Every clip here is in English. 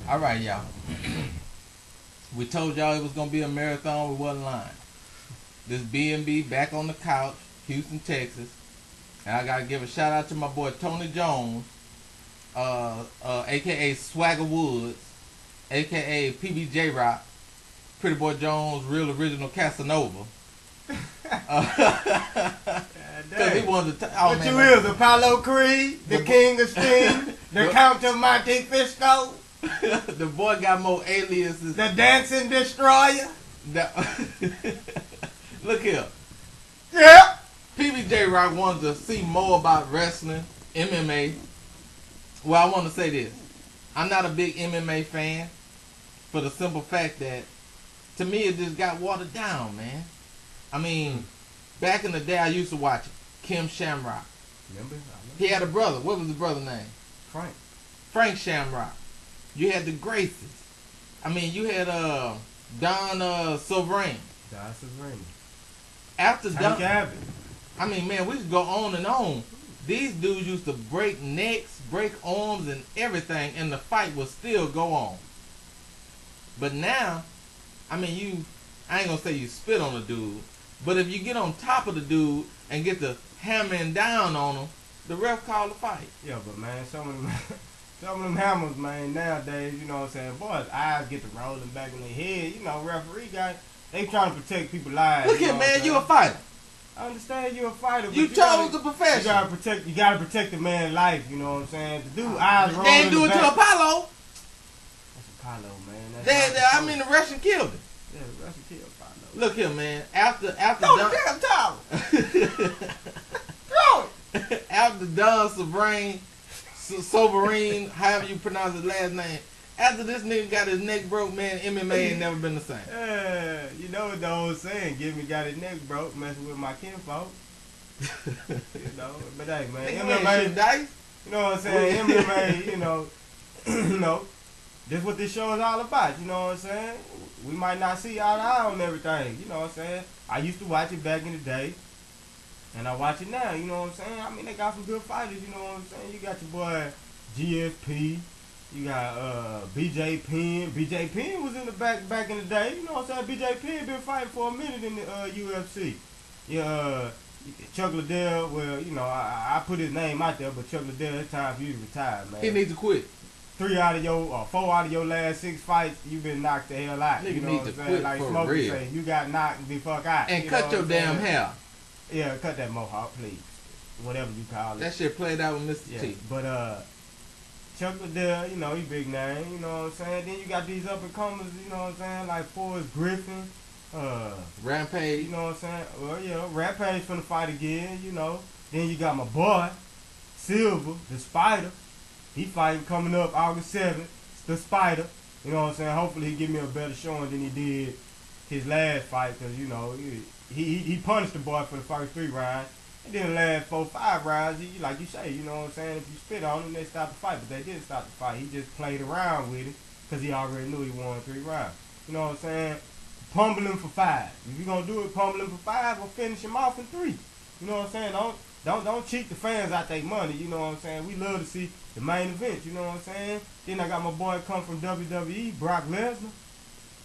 All right, y'all. We told y'all it was gonna be a marathon. We wasn't lying. This B&B back on the couch, Houston, Texas, and I gotta give a shout out to my boy Tony Jones, aka SWAGGAWOODS, aka PBJ Rock, Pretty Boy Jones, real original Casanova. Cause he wanted to. Oh, what man, you is, Apollo Creed, the King of Steam, the Count of Monte Cristo, the boy got more aliases. the Dancing Destroyer. Look here. Yeah. PBJ Rock wanted to see more about wrestling, MMA. Well, I want to say this. I'm not a big MMA fan for the simple fact that, to me, it just got watered down, man. I mean, back in the day, I used to watch Kim Shamrock. Remember? He had a brother. What was his brother's name? Frank. Frank Shamrock. You had the Gracies. I mean, you had Don Sovereign. Don Sovereign. After Tank Don, Abbott. I mean, man, we could go on and on. These dudes used to break necks, break arms, and everything, and the fight would still go on. But now, I mean, I ain't gonna say you spit on a dude, but if you get on top of the dude and get the hammering down on him, the ref call the fight. Yeah, but man, some of them hammers, man, nowadays, you know what I'm saying, boys, eyes get to rolling back in their head. You know, referee guys, they trying to protect people's lives. Look here, man, you a fighter. I understand you're a fighter, but You chose the profession. You gotta protect the man's life, you know what I'm saying? The dude eyes rolling. They ain't do it to Apollo. That's Apollo, man. I mean, the Russian killed him. Yeah, the Russian killed Apollo. Look here, man. After Throw the damn towel. Throw it. After Don Sovereign, however you pronounce his last name, after this nigga got his neck broke, man, MMA ain't never been the same. You know what the old saying, give me got his neck broke, messing with my kinfolk. You know, but hey, man, MMA, dice. you know what I'm saying, MMA, you know, this what this show is all about, you know what I'm saying? We might not see eye to eye on everything, you know what I'm saying? I used to watch it back in the day, and I watch it now, you know what I'm saying? I mean, they got some good fighters, you know what I'm saying? You got your boy GSP, you got BJ Penn. BJ Penn was in the back in the day, you know what I'm saying? BJ Penn been fighting for a minute in the UFC. Yeah, Chuck Liddell, well, you know, I put his name out there, but Chuck Liddell, it's time for you to retire, man. He needs to quit. 4 out of your last 6 fights, you've been knocked the hell out. Nigga you know need what to I'm saying? quit Like for Smokey real. say, you got knocked the fuck out. And you cut know your what I'm damn saying? hair. Yeah, cut that mohawk, please. Whatever you call it. That shit played out with Mr. Yeah, T. but Chuck Liddell, you know, he big name, you know what I'm saying? Then you got these up and comers, you know what I'm saying, like Forrest Griffin, Rampage. you know what I'm saying? Well, yeah, Rampage finna fight again, you know. Then you got my boy, Silver, the Spider. He fighting coming up August 7th, the Spider. You know what I'm saying? Hopefully he give me a better showing than he did his last fight, because, you know, he punished the boy for the first 3 rounds. And then the last 4, 5 rounds, he, like you say, you know what I'm saying? If you spit on him, they stop the fight. But they didn't stop the fight. He just played around with it because he already knew he won 3 rounds. You know what I'm saying? Pummel him for 5. If you're going to do it, pummel him for 5 or finish him off in 3. You know what I'm saying? Don't cheat the fans out their money. You know what I'm saying? We love to see the main events. You know what I'm saying? Then I got my boy come from WWE, Brock Lesnar.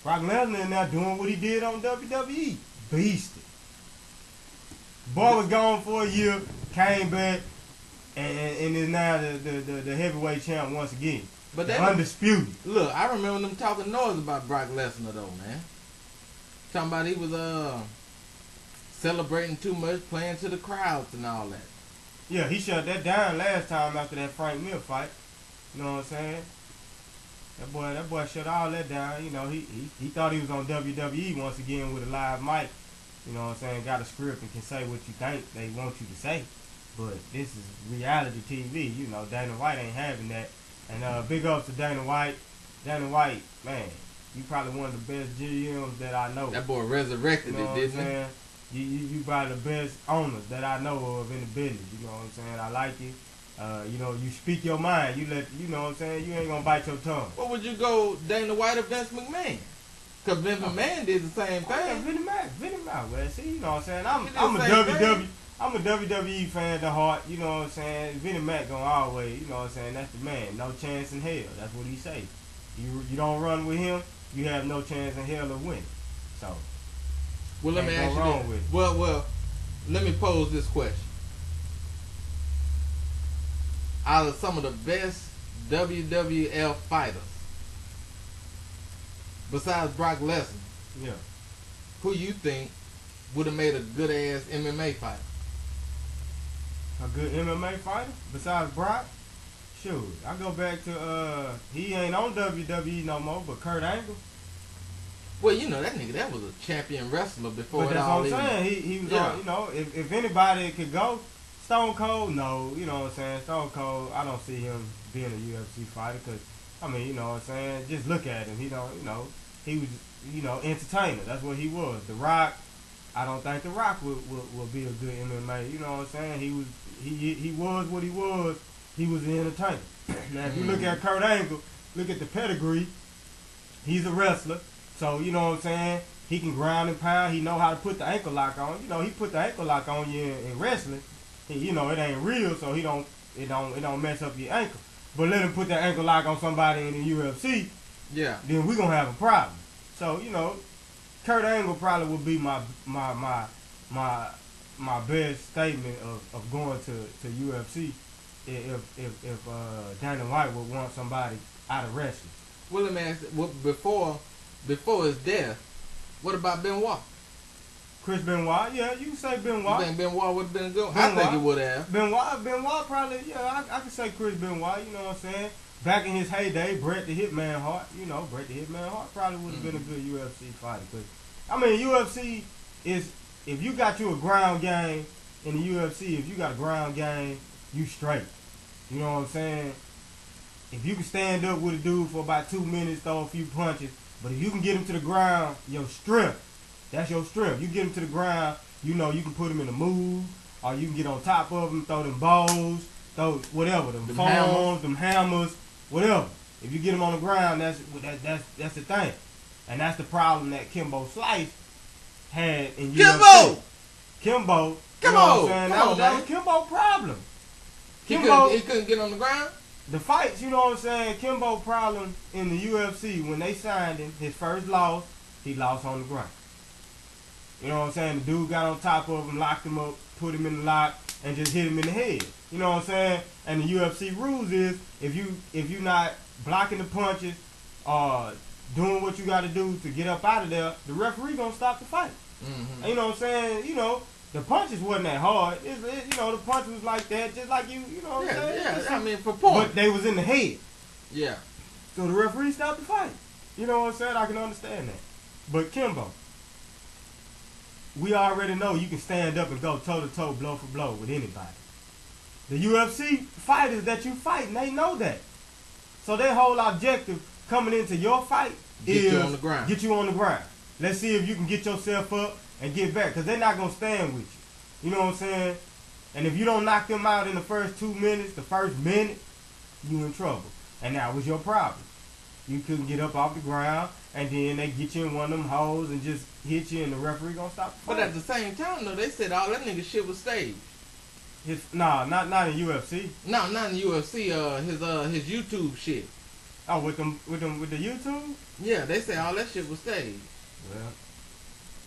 Brock Lesnar in there doing what he did on WWE. Beasted. Boy was gone for a year, came back, and is now the heavyweight champ once again. But that undisputed. Look, I remember them talking noise about Brock Lesnar though, man. Talking about he was celebrating too much, playing to the crowds and all that. Yeah, he shut that down last time after that Frank Mir fight. You know what I'm saying? That boy shut all that down. You know, he thought he was on WWE once again with a live mic. You know what I'm saying? Got a script and can say what you think they want you to say. But this is reality TV. You know, Dana White ain't having that. And big ups to Dana White. Dana White, man, you probably one of the best GMs that I know. That boy resurrected you know it, didn't he? You probably the best owners that I know of in the business. You know what I'm saying? I like it. You know, you speak your mind. You know what I'm saying? You ain't gonna bite your tongue. What would you go, Dana White or Vince McMahon? Because Vince McMahon did the same thing. Yeah, Vinny Mac. Well, see, you know what I'm saying? I'm a WWE fan at heart. You know what I'm saying? Vinny Mac gonna always, you know what I'm saying? That's the man. No chance in hell. That's what he say. You don't run with him, you have no chance in hell of winning. So, Well, let me can't ask go you wrong that. with it. Well, let me pose this question. Out of some of the best WWF fighters, besides Brock Lesnar, Yeah. who you think would have made a good ass MMA fighter? A good MMA fighter besides Brock? Shoot, I go back to he ain't on WWE no more, but Kurt Angle. Well, you know that nigga, that was a champion wrestler before But it that's all what I'm even. saying. He was Yeah. on, you know, if anybody could go, Stone Cold, no, you know what I'm saying. Stone Cold, I don't see him being a UFC fighter because, I mean, you know what I'm saying. Just look at him. He don't, you know, he was, you know, entertainer. That's what he was. The Rock, I don't think The Rock would be a good MMA. You know what I'm saying. He was what he was. He was an entertainer. Now, if you look at Kurt Angle, look at the pedigree. He's a wrestler, so you know what I'm saying. He can ground and pound. He know how to put the ankle lock on. You know, he put the ankle lock on you in wrestling. You know, it ain't real, so it don't mess up your ankle. But let him put that ankle lock on somebody in the UFC, Yeah. then we gonna have a problem. So you know, Kurt Angle probably would be my best statement of going to UFC if Dana White would want somebody out of wrestling. Well, let me ask you, before his death, what about Benoit? Chris Benoit, yeah, you can say Benoit. You think Benoit would have been good? I think he would have. Benoit probably, yeah, I can say Chris Benoit, you know what I'm saying? Back in his heyday, Bret the Hitman Hart, you know, Bret the Hitman Hart probably would have been a good UFC fighter. Cause, I mean, UFC is, if you got you a ground game in the UFC, if you got a ground game, you straight. You know what I'm saying? If you can stand up with a dude for about 2 minutes, throw a few punches, but if you can get him to the ground, your strength, that's your strength. You get him to the ground, you know you can put him in a move, or you can get on top of him, throw them bows, throw whatever, them foams, them hammers, whatever. If you get him on the ground, that's the thing. And that's the problem that Kimbo Slice had in UFC. Kimbo, you know what I'm saying? That was Kimbo's problem. He couldn't get on the ground? The fights, you know what I'm saying, Kimbo problem in the UFC, when they signed him, his first loss, he lost on the ground. You know what I'm saying? The dude got on top of him, locked him up, put him in the lock, and just hit him in the head. You know what I'm saying? And the UFC rules is, if you not blocking the punches or doing what you got to do to get up out of there, the referee gonna stop the fight. And you know what I'm saying? You know, the punches wasn't that hard. You know, the punch was like that, just like you know what I'm saying? Yeah, I mean, for points. But they was in the head. Yeah. So the referee stopped the fight. You know what I'm saying? I can understand that. But Kimbo, we already know you can stand up and go toe-to-toe, blow for blow with anybody. The UFC fighters that you fight, they know that. So their whole objective coming into your fight is get you on the ground. Get you on the ground. Let's see if you can get yourself up and get back, because they're not going to stand with you. You know what I'm saying? And if you don't knock them out in the first 2 minutes, the first minute, you in trouble. And that was your problem. You couldn't get up off the ground, and then they get you in one of them holes and just hit you, and the referee gonna stop the fight. But at the same time, though, they said all that nigga shit was staged. Not in UFC. No, not in UFC. His YouTube shit. Oh, with the YouTube? Yeah, they say all that shit was staged. Well,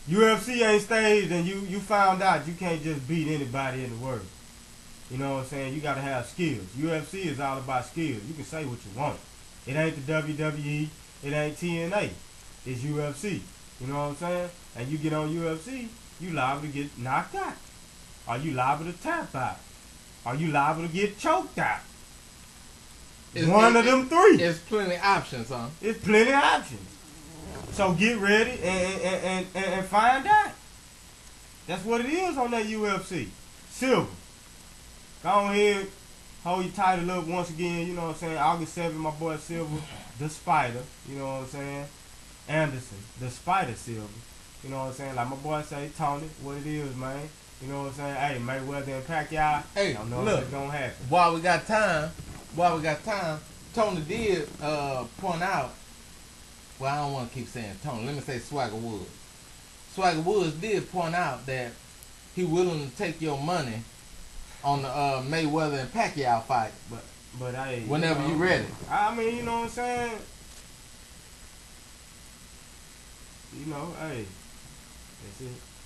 UFC ain't staged, and you found out you can't just beat anybody in the world. You know what I'm saying? You gotta have skills. UFC is all about skills. You can say what you want. It ain't the WWE. It ain't TNA. It's UFC. You know what I'm saying? And you get on UFC, you liable to get knocked out. Or you liable to tap out. Or you liable to get choked out. One of them three. There's plenty of options, huh? It's plenty of options. So get ready and find out. That's what it is on that UFC. Silver. Go ahead, hold your title up once again, you know what I'm saying? August 7th, my boy Silver, the Spider, you know what I'm saying? Anderson, the Spider Silver, you know what I'm saying? Like my boy say, Tony, what it is, man. You know what I'm saying? Hey, Mayweather and Pacquiao, hey, don't know look, what's gonna happen. While we got time, Tony did point out, well, I don't want to keep saying Tony, let me say SWAGGAWOODS. SWAGGAWOODS did point out that he willing to take your money on the Mayweather and Pacquiao fight, but hey, whenever you ready. I mean, you know what I'm saying? you know, hey, that's it.